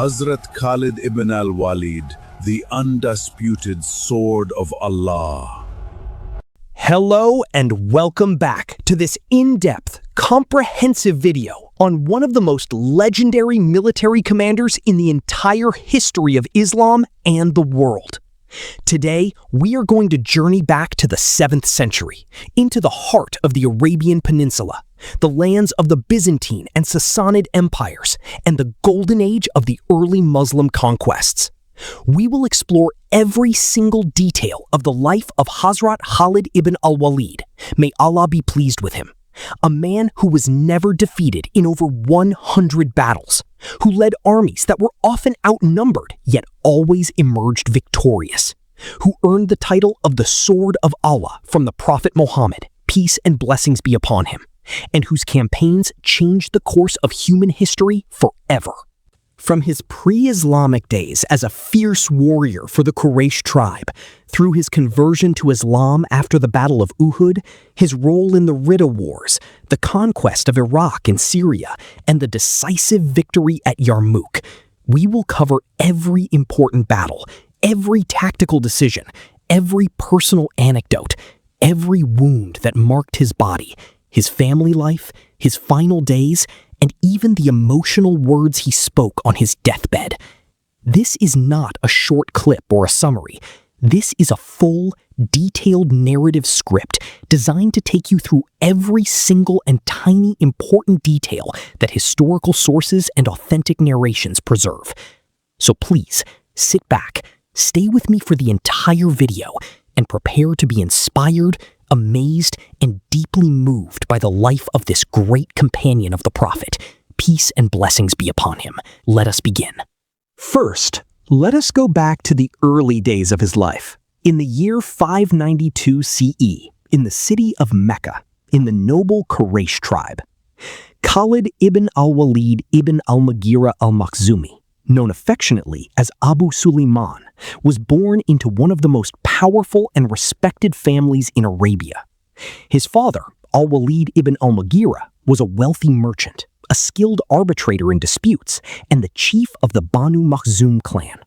Hazrat Khalid Ibn Al-Walid, the undisputed sword of Allah. Hello and welcome back to this in-depth, comprehensive video on one of the most legendary military commanders in the entire history of Islam and the world. Today, we are going to journey back to the 7th century, into the heart of the Arabian Peninsula, the lands of the Byzantine and Sassanid empires, and the golden age of the early Muslim conquests. We will explore every single detail of the life of Hazrat Khalid Ibn Al-Walid, may Allah be pleased with him, a man who was never defeated in over 100 battles, who led armies that were often outnumbered yet always emerged victorious, who earned the title of the Sword of Allah from the Prophet Muhammad, peace and blessings be upon him, and whose campaigns changed the course of human history forever. From his pre-Islamic days as a fierce warrior for the Quraysh tribe, through his conversion to Islam after the Battle of Uhud, his role in the Ridda Wars, the conquest of Iraq and Syria, and the decisive victory at Yarmouk, we will cover every important battle, every tactical decision, every personal anecdote, every wound that marked his body, his family life, his final days, and even the emotional words he spoke on his deathbed. This is not a short clip or a summary. This is a full, detailed narrative script designed to take you through every single and tiny important detail that historical sources and authentic narrations preserve. So please, sit back, stay with me for the entire video, and prepare to be inspired, amazed, and deeply moved by the life of this great companion of the Prophet. Peace and blessings be upon him. Let us begin. First, let us go back to the early days of his life. In the year 592 CE, in the city of Mecca, in the noble Quraysh tribe, Khalid ibn al-Walid ibn al-Mughira al-Makhzumi, known affectionately as Abu Suleiman, was born into one of the most powerful and respected families in Arabia. His father, Al-Walid ibn al-Mughira, was a wealthy merchant, a skilled arbitrator in disputes, and the chief of the Banu Makhzum clan.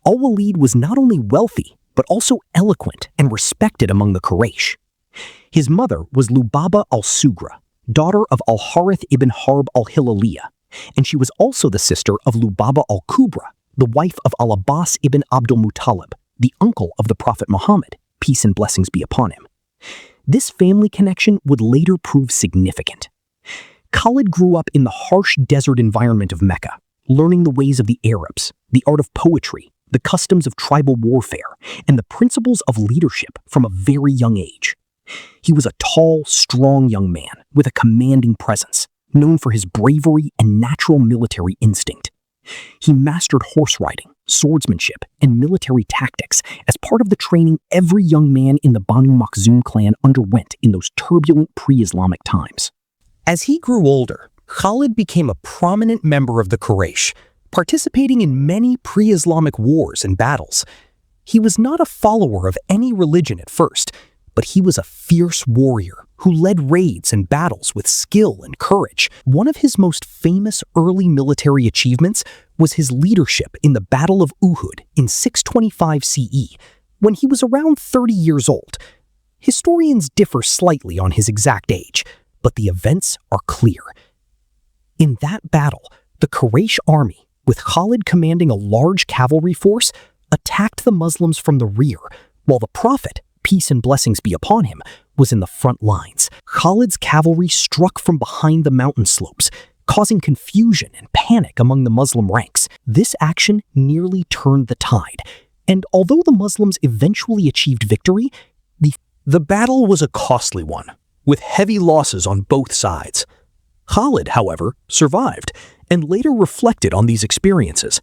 Al-Walid was not only wealthy, but also eloquent and respected among the Quraysh. His mother was Lubaba al-Sugra, daughter of Al-Harith ibn Harb al-Hilaliyah, and she was also the sister of Lubaba al-Kubra, the wife of al-Abbas ibn Abdul Muttalib, the uncle of the Prophet Muhammad, peace and blessings be upon him. This family connection would later prove significant. Khalid grew up in the harsh desert environment of Mecca, learning the ways of the Arabs, the art of poetry, the customs of tribal warfare, and the principles of leadership from a very young age. He was a tall, strong young man with a commanding presence, known for his bravery and natural military instinct. He mastered horse riding, swordsmanship, and military tactics as part of the training every young man in the Banu Makhzum clan underwent in those turbulent pre-Islamic times. As he grew older, Khalid became a prominent member of the Quraysh, participating in many pre-Islamic wars and battles. He was not a follower of any religion at first, but he was a fierce warrior who led raids and battles with skill and courage. One of his most famous early military achievements was his leadership in the Battle of Uhud in 625 CE, when he was around 30 years old. Historians differ slightly on his exact age, but the events are clear. In that battle, the Quraysh army, with Khalid commanding a large cavalry force, attacked the Muslims from the rear, while the Prophet, peace and blessings be upon him, was in the front lines. Khalid's cavalry struck from behind the mountain slopes, causing confusion and panic among the Muslim ranks. This action nearly turned the tide, and although the Muslims eventually achieved victory, the battle was a costly one, with heavy losses on both sides. Khalid, however, survived, and later reflected on these experiences.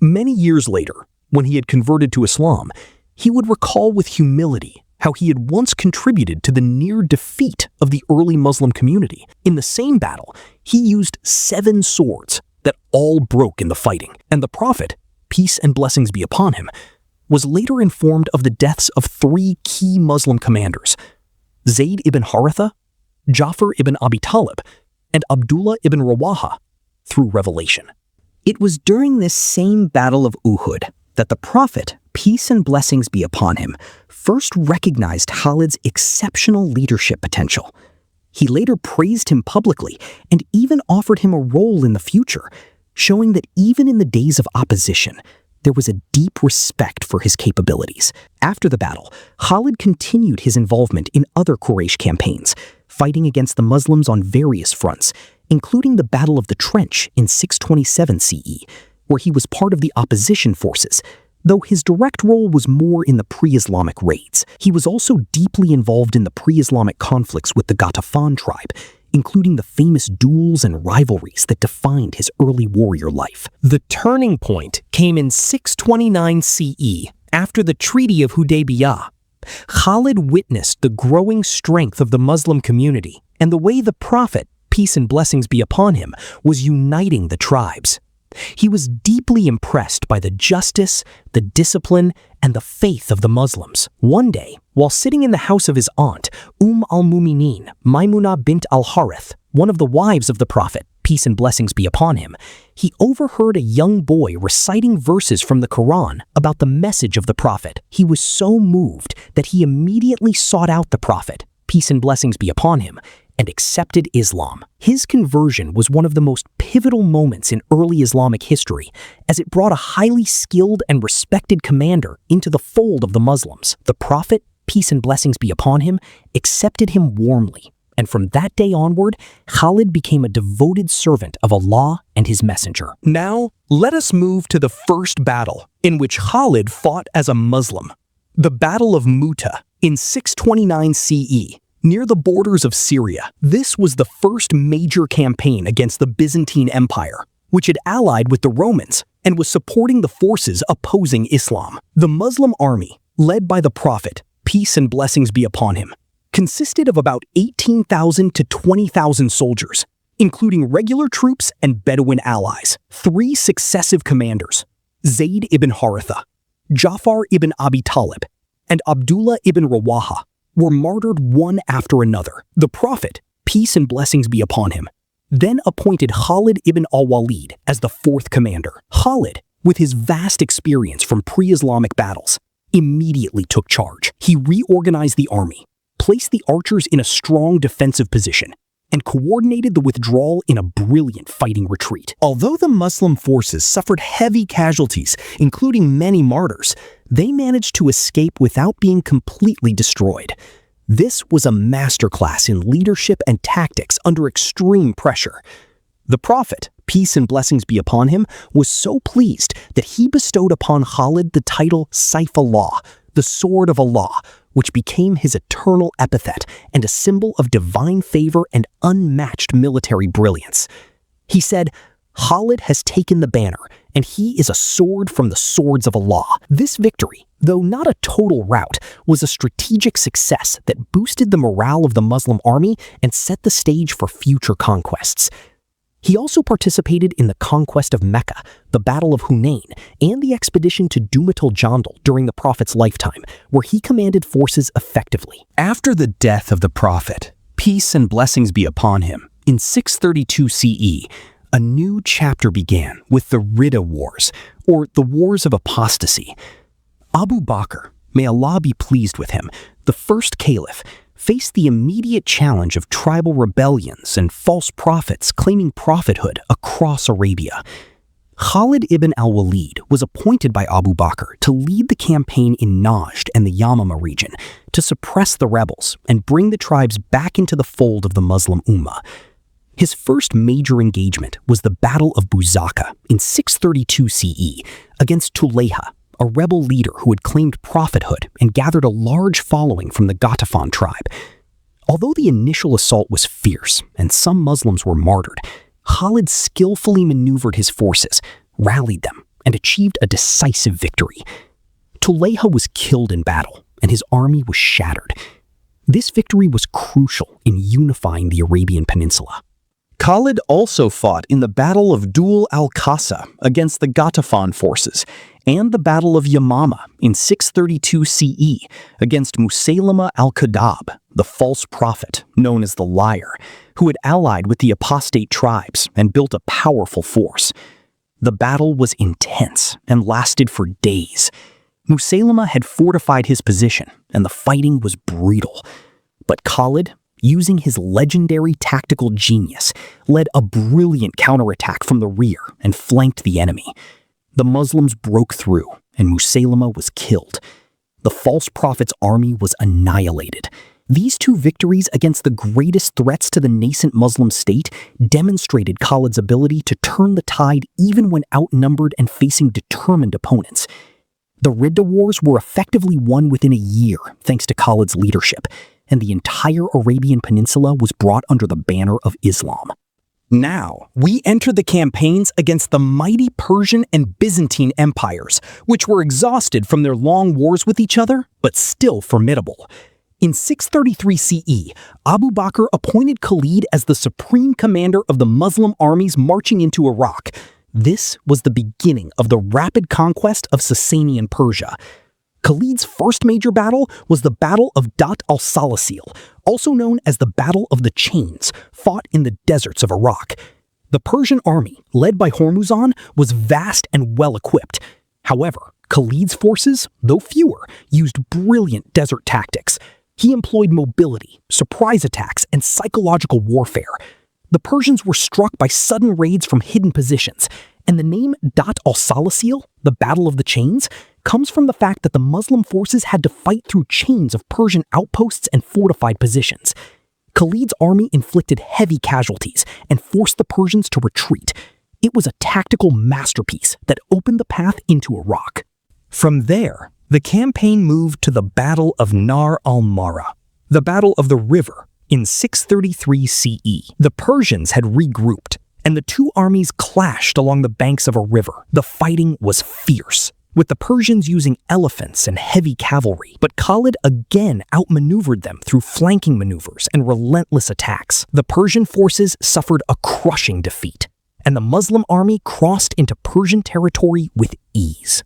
Many years later, when he had converted to Islam, he would recall with humility how he had once contributed to the near defeat of the early Muslim community. In the same battle, he used 7 swords that all broke in the fighting, and the Prophet, peace and blessings be upon him, was later informed of the deaths of 3 key Muslim commanders, Zayd ibn Haritha, Ja'far ibn Abi Talib, and Abdullah ibn Rawaha, through revelation. It was during this same Battle of Uhud that the Prophet, peace and blessings be upon him, first recognized Khalid's exceptional leadership potential. He later praised him publicly and even offered him a role in the future, showing that even in the days of opposition, there was a deep respect for his capabilities. After the battle, Khalid continued his involvement in other Quraysh campaigns, fighting against the Muslims on various fronts, including the Battle of the Trench in 627 CE, where he was part of the opposition forces. Though his direct role was more in the pre-Islamic raids, he was also deeply involved in the pre-Islamic conflicts with the Ghatafan tribe, including the famous duels and rivalries that defined his early warrior life. The turning point came in 629 CE, after the Treaty of Hudaybiyah. Khalid witnessed the growing strength of the Muslim community and the way the Prophet, peace and blessings be upon him, was uniting the tribes. He was deeply impressed by the justice, the discipline, and the faith of the Muslims. One day, while sitting in the house of his aunt, al-Mumineen, Maymuna bint al-Harith, one of the wives of the Prophet, peace and blessings be upon him, he overheard a young boy reciting verses from the Quran about the message of the Prophet. He was so moved that he immediately sought out the Prophet, peace and blessings be upon him, and accepted Islam. His conversion was one of the most pivotal moments in early Islamic history, as it brought a highly skilled and respected commander into the fold of the Muslims. The Prophet, peace and blessings be upon him, accepted him warmly, and from that day onward, Khalid became a devoted servant of Allah and his messenger. Now, let us move to the first battle in which Khalid fought as a Muslim, the Battle of Mu'tah in 629 CE. Near the borders of Syria. This was the first major campaign against the Byzantine Empire, which had allied with the Romans and was supporting the forces opposing Islam. The Muslim army, led by the Prophet, peace and blessings be upon him, consisted of about 18,000 to 20,000 soldiers, including regular troops and Bedouin allies. 3 successive commanders, Zayd ibn Haritha, Ja'far ibn Abi Talib, and Abdullah ibn Rawaha, were martyred one after another. The Prophet, peace and blessings be upon him, then appointed Khalid ibn Al-Walid as the 4th commander. Khalid, with his vast experience from pre-Islamic battles, immediately took charge. He reorganized the army, placed the archers in a strong defensive position, and coordinated the withdrawal in a brilliant fighting retreat. Although the Muslim forces suffered heavy casualties, including many martyrs, they managed to escape without being completely destroyed. This was a masterclass in leadership and tactics under extreme pressure. The Prophet, peace and blessings be upon him, was so pleased that he bestowed upon Khalid the title Saifullah, the sword of Allah, which became his eternal epithet and a symbol of divine favor and unmatched military brilliance. He said, "Khalid has taken the banner, and he is a sword from the swords of Allah." This victory, though not a total rout, was a strategic success that boosted the morale of the Muslim army and set the stage for future conquests. He also participated in the Conquest of Makkah, the Battle of Hunain, and the expedition to Jandal during the Prophet's lifetime, where he commanded forces effectively. After the death of the Prophet, peace and blessings be upon him, in 632 CE, a new chapter began with the Ridda Wars, or the Wars of Apostasy. Abu Bakr, may Allah be pleased with him, the first caliph, faced the immediate challenge of tribal rebellions and false prophets claiming prophethood across Arabia. Khalid ibn Al-Walid was appointed by Abu Bakr to lead the campaign in Najd and the Yamama region to suppress the rebels and bring the tribes back into the fold of the Muslim Ummah. His first major engagement was the Battle of Buzaka in 632 CE against Tulayha, a rebel leader who had claimed prophethood and gathered a large following from the Ghatafan tribe. Although the initial assault was fierce and some Muslims were martyred, Khalid skillfully maneuvered his forces, rallied them, and achieved a decisive victory. Tulayha was killed in battle, and his army was shattered. This victory was crucial in unifying the Arabian Peninsula. Khalid also fought in the Battle of Dul al-Qasa against the Ghatafan forces, and the Battle of Yamama in 632 CE against Musaylama al-Kadab, the false prophet known as the Liar, who had allied with the apostate tribes and built a powerful force. The battle was intense and lasted for days. Musaylama had fortified his position, and the fighting was brutal. But Khalid, using his legendary tactical genius, led a brilliant counterattack from the rear and flanked the enemy. The Muslims broke through, and Musaylama was killed. The false prophet's army was annihilated. These two victories against the greatest threats to the nascent Muslim state demonstrated Khalid's ability to turn the tide even when outnumbered and facing determined opponents. The Ridda Wars were effectively won within a year thanks to Khalid's leadership, and the entire Arabian Peninsula was brought under the banner of Islam. Now, we enter the campaigns against the mighty Persian and Byzantine empires, which were exhausted from their long wars with each other, but still formidable. In 633 CE, Abu Bakr appointed Khalid as the supreme commander of the Muslim armies marching into Iraq. This was the beginning of the rapid conquest of Sasanian Persia. Khalid's first major battle was the Battle of Dhat al-Salasil, also known as the Battle of the Chains, fought in the deserts of Iraq. The Persian army, led by Hormuzan, was vast and well-equipped. However, Khalid's forces, though fewer, used brilliant desert tactics. He employed mobility, surprise attacks, and psychological warfare. The Persians were struck by sudden raids from hidden positions, and the name Dhat al-Salasil, the Battle of the Chains, comes from the fact that the Muslim forces had to fight through chains of Persian outposts and fortified positions. Khalid's army inflicted heavy casualties and forced the Persians to retreat. It was a tactical masterpiece that opened the path into Iraq. From there, the campaign moved to the Battle of Nahr al-Mara, the Battle of the River, in 633 CE. The Persians had regrouped, and the two armies clashed along the banks of a river. The fighting was fierce, with the Persians using elephants and heavy cavalry, but Khalid again outmaneuvered them through flanking maneuvers and relentless attacks. The Persian forces suffered a crushing defeat, and the Muslim army crossed into Persian territory with ease.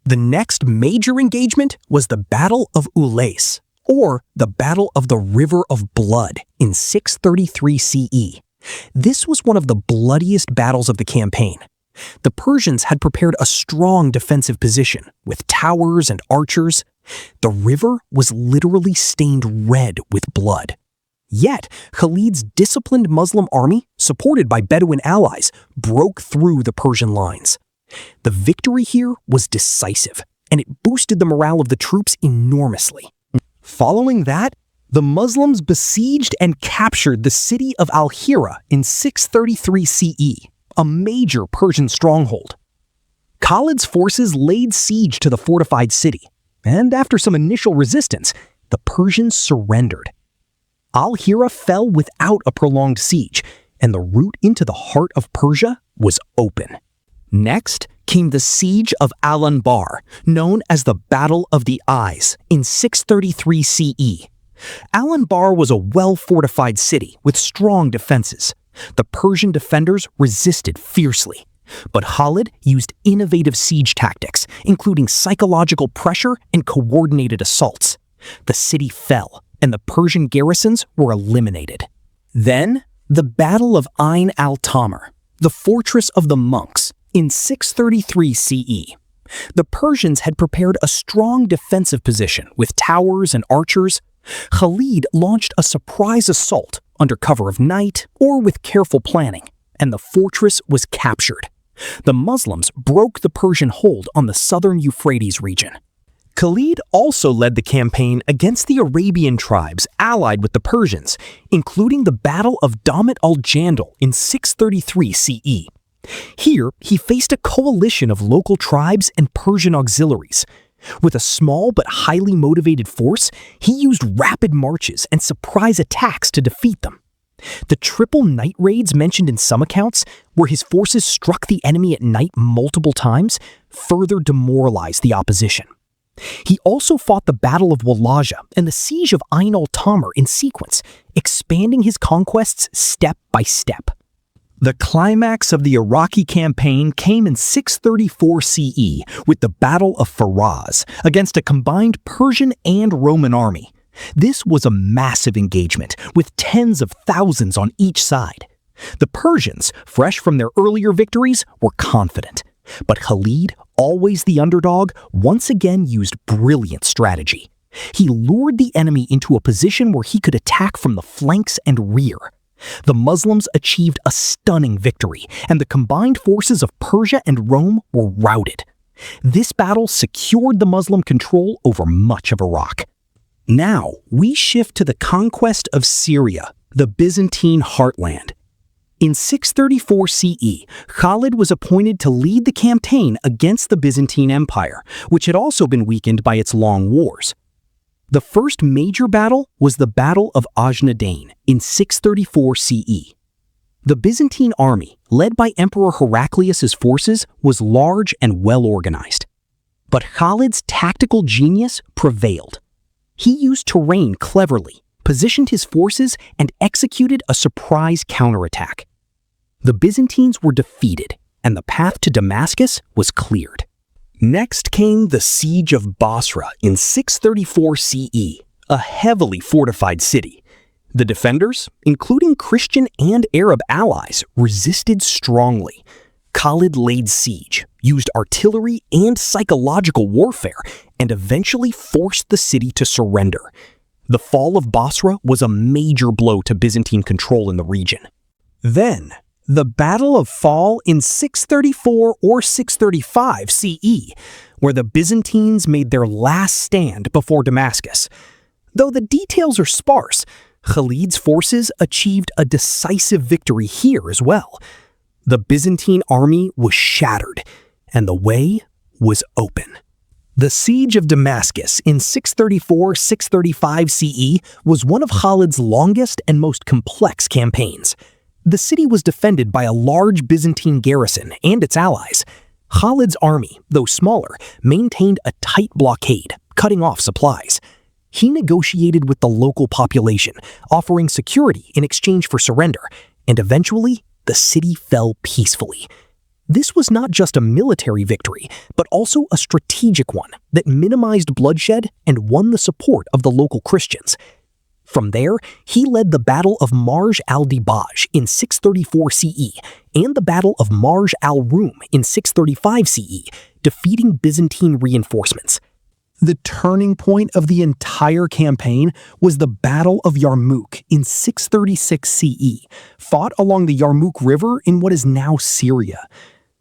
The next major engagement was the Battle of Ullays, or the Battle of the River of Blood, in 633 CE. This was one of the bloodiest battles of the campaign. The Persians had prepared a strong defensive position, with towers and archers. The river was literally stained red with blood. Yet, Khalid's disciplined Muslim army, supported by Bedouin allies, broke through the Persian lines. The victory here was decisive, and it boosted the morale of the troops enormously. Following that, the Muslims besieged and captured the city of Al-Hira in 633 CE, a major Persian stronghold. Khalid's forces laid siege to the fortified city, and after some initial resistance, the Persians surrendered. Al-Hira fell without a prolonged siege, and the route into the heart of Persia was open. Next came the siege of Al-Anbar, known as the Battle of the Eyes, in 633 CE. Al-Anbar was a well-fortified city with strong defenses. The Persian defenders resisted fiercely, but Khalid used innovative siege tactics, including psychological pressure and coordinated assaults. The city fell, and the Persian garrisons were eliminated. Then, the Battle of Ain al-Tamr, the fortress of the monks, in 633 CE. The Persians had prepared a strong defensive position with towers and archers. Khalid launched a surprise assault under cover of night or with careful planning, and the fortress was captured. The Muslims broke the Persian hold on the southern Euphrates region. Khalid also led the campaign against the Arabian tribes allied with the Persians, including the Battle of Damat al-Jandal in 633 CE. Here, he faced a coalition of local tribes and Persian auxiliaries. With a small but highly motivated force, he used rapid marches and surprise attacks to defeat them. The triple night raids mentioned in some accounts, where his forces struck the enemy at night multiple times, further demoralized the opposition. He also fought the Battle of Walaja and the siege of Ain al-Tamr in sequence, expanding his conquests step by step. The climax of the Iraqi campaign came in 634 CE with the Battle of Firaz against a combined Persian and Roman army. This was a massive engagement with tens of thousands on each side. The Persians, fresh from their earlier victories, were confident. But Khalid, always the underdog, once again used brilliant strategy. He lured the enemy into a position where he could attack from the flanks and rear. The Muslims achieved a stunning victory, and the combined forces of Persia and Rome were routed. This battle secured the Muslim control over much of Iraq. Now, we shift to the conquest of Syria, the Byzantine heartland. In 634 CE, Khalid was appointed to lead the campaign against the Byzantine Empire, which had also been weakened by its long wars. The first major battle was the Battle of Ajnadayn in 634 CE. The Byzantine army, led by Emperor Heraclius's forces, was large and well-organized. But Khalid's tactical genius prevailed. He used terrain cleverly, positioned his forces, and executed a surprise counterattack. The Byzantines were defeated, and the path to Damascus was cleared. Next came the Siege of Basra in 634 CE, a heavily fortified city. The defenders, including Christian and Arab allies, resisted strongly. Khalid laid siege, used artillery and psychological warfare, and eventually forced the city to surrender. The fall of Basra was a major blow to Byzantine control in the region. Then, the Battle of Fahl in 634 or 635 CE, where the Byzantines made their last stand before Damascus. Though the details are sparse, Khalid's forces achieved a decisive victory here as well. The Byzantine army was shattered, and the way was open. The Siege of Damascus in 634-635 CE was one of Khalid's longest and most complex campaigns. The city was defended by a large Byzantine garrison and its allies. Khalid's army, though smaller, maintained a tight blockade, cutting off supplies. He negotiated with the local population, offering security in exchange for surrender, and eventually, the city fell peacefully. This was not just a military victory, but also a strategic one that minimized bloodshed and won the support of the local Christians. From there, he led the Battle of Marj al-Dibaj in 634 CE and the Battle of Marj al-Rum in 635 CE, defeating Byzantine reinforcements. The turning point of the entire campaign was the Battle of Yarmouk in 636 CE, fought along the Yarmouk River in what is now Syria.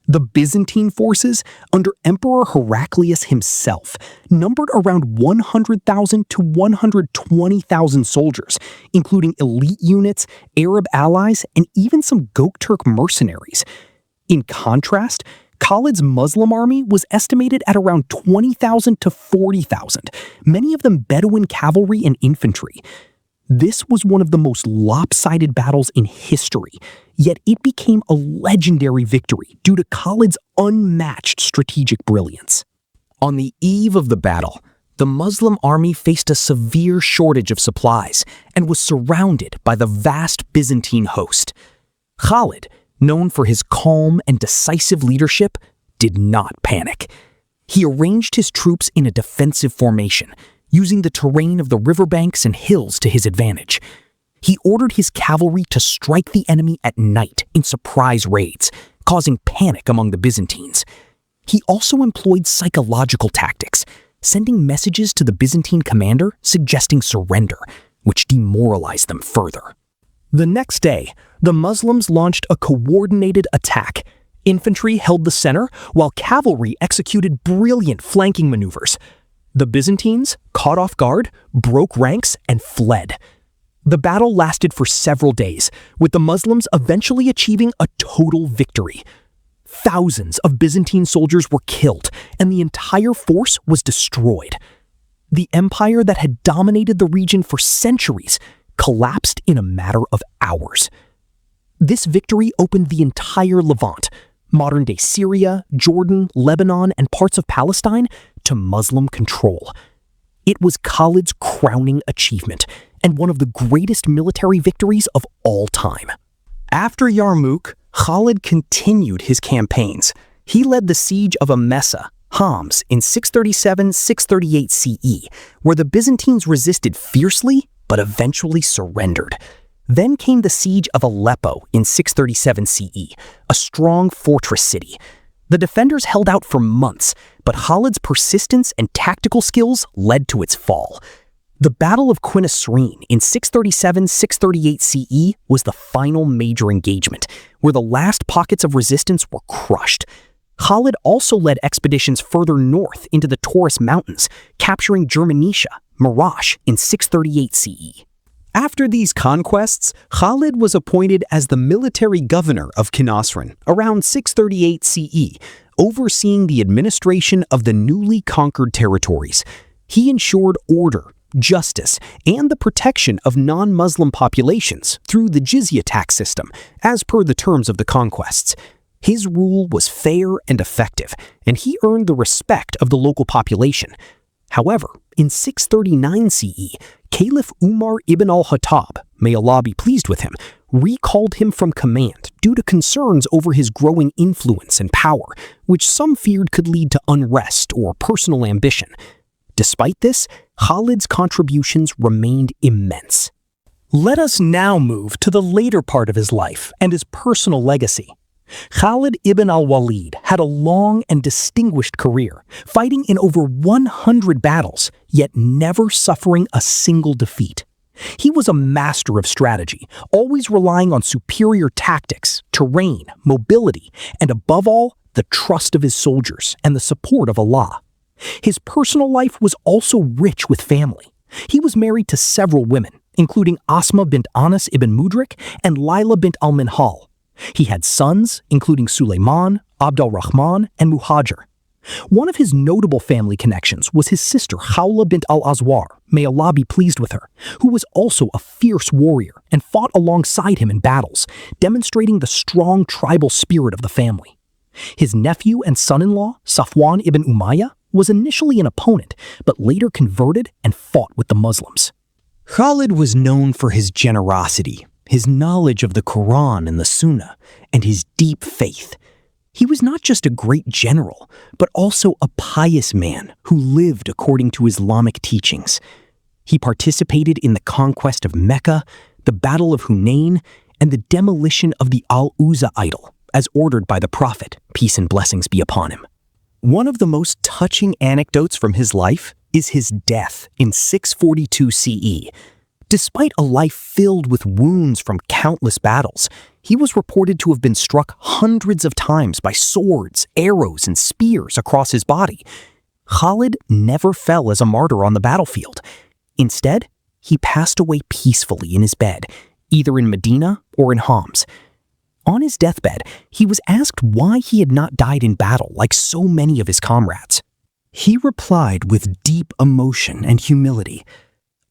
The Byzantine forces, under Emperor Heraclius himself, numbered around 100,000 to 120,000 soldiers, including elite units, Arab allies, and even some Gokturk mercenaries. In contrast, Khalid's Muslim army was estimated at around 20,000 to 40,000, many of them Bedouin cavalry and infantry. This was one of the most lopsided battles in history, yet it became a legendary victory due to Khalid's unmatched strategic brilliance. On the eve of the battle, the Muslim army faced a severe shortage of supplies and was surrounded by the vast Byzantine host. Khalid, known for his calm and decisive leadership, did not panic. He arranged his troops in a defensive formation, using the terrain of the riverbanks and hills to his advantage. He ordered his cavalry to strike the enemy at night in surprise raids, causing panic among the Byzantines. He also employed psychological tactics, sending messages to the Byzantine commander suggesting surrender, which demoralized them further. The next day, the Muslims launched a coordinated attack. Infantry held the center, while cavalry executed brilliant flanking maneuvers. The Byzantines, caught off guard, broke ranks and fled. The battle lasted for several days, with the Muslims eventually achieving a total victory. Thousands of Byzantine soldiers were killed, and the entire force was destroyed. The empire that had dominated the region for centuries collapsed in a matter of hours. This victory opened the entire Levant, modern-day Syria, Jordan, Lebanon, and parts of Palestine, to Muslim control. It was Khalid's crowning achievement and one of the greatest military victories of all time. After Yarmouk, Khalid continued his campaigns. He led the siege of Emesa, Homs, in 637-638 CE, where the Byzantines resisted fiercely but eventually surrendered. Then came the siege of Aleppo in 637 CE, a strong fortress city. The defenders held out for months, but Khalid's persistence and tactical skills led to its fall. The Battle of Quinasreen in 637-638 CE was the final major engagement, where the last pockets of resistance were crushed. Khalid also led expeditions further north into the Taurus Mountains, capturing Germanisha, Marash, in 638 CE. After these conquests, Khalid was appointed as the military governor of Quinasreen around 638 CE, overseeing the administration of the newly conquered territories. He ensured order, justice, and the protection of non-Muslim populations through the jizya tax system, as per the terms of the conquests. His rule was fair and effective, and he earned the respect of the local population. However, in 639 CE, Caliph Umar ibn al-Khattab, may Allah be pleased with him, recalled him from command due to concerns over his growing influence and power, which some feared could lead to unrest or personal ambition. Despite this, Khalid's contributions remained immense. Let us now move to the later part of his life and his personal legacy. Khalid ibn Al-Walid had a long and distinguished career, fighting in over 100 battles, yet never suffering a single defeat. He was a master of strategy, always relying on superior tactics, terrain, mobility, and above all, the trust of his soldiers and the support of Allah. His personal life was also rich with family. He was married to several women, including Asma bint Anas ibn Mudrik and Layla bint al-Minhal. He had sons, including Suleiman, Abd al-Rahman, and Muhajir. One of his notable family connections was his sister Khawla bint al-Azwar, may Allah be pleased with her, who was also a fierce warrior and fought alongside him in battles, demonstrating the strong tribal spirit of the family. His nephew and son-in-law, Safwan ibn Umayyah, was initially an opponent, but later converted and fought with the Muslims. Khalid was known for his generosity, his knowledge of the Quran and the Sunnah, and his deep faith. He was not just a great general, but also a pious man who lived according to Islamic teachings. He participated in the conquest of Mecca, the Battle of Hunain, and the demolition of the Al-Uzza idol, as ordered by the Prophet, peace and blessings be upon him. One of the most touching anecdotes from his life is his death in 642 CE. Despite a life filled with wounds from countless battles, he was reported to have been struck hundreds of times by swords, arrows, and spears across his body. Khalid never fell as a martyr on the battlefield. Instead, he passed away peacefully in his bed, either in Medina or in Homs. On his deathbed, he was asked why he had not died in battle like so many of his comrades. He replied with deep emotion and humility,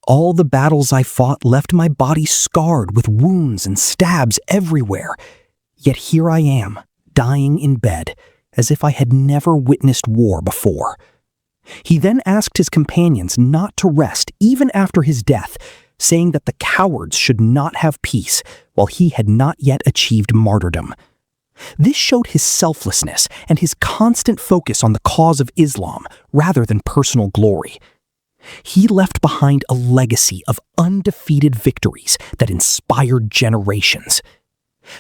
"All the battles I fought left my body scarred with wounds and stabs everywhere. Yet here I am, dying in bed, as if I had never witnessed war before." He then asked his companions not to rest even after his death, saying that the cowards should not have peace while he had not yet achieved martyrdom. This showed his selflessness and his constant focus on the cause of Islam rather than personal glory. He left behind a legacy of undefeated victories that inspired generations.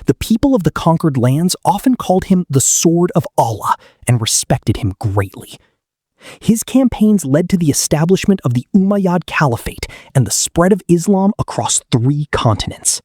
The people of the conquered lands often called him the Sword of Allah and respected him greatly. His campaigns led to the establishment of the Umayyad Caliphate and the spread of Islam across 3 continents.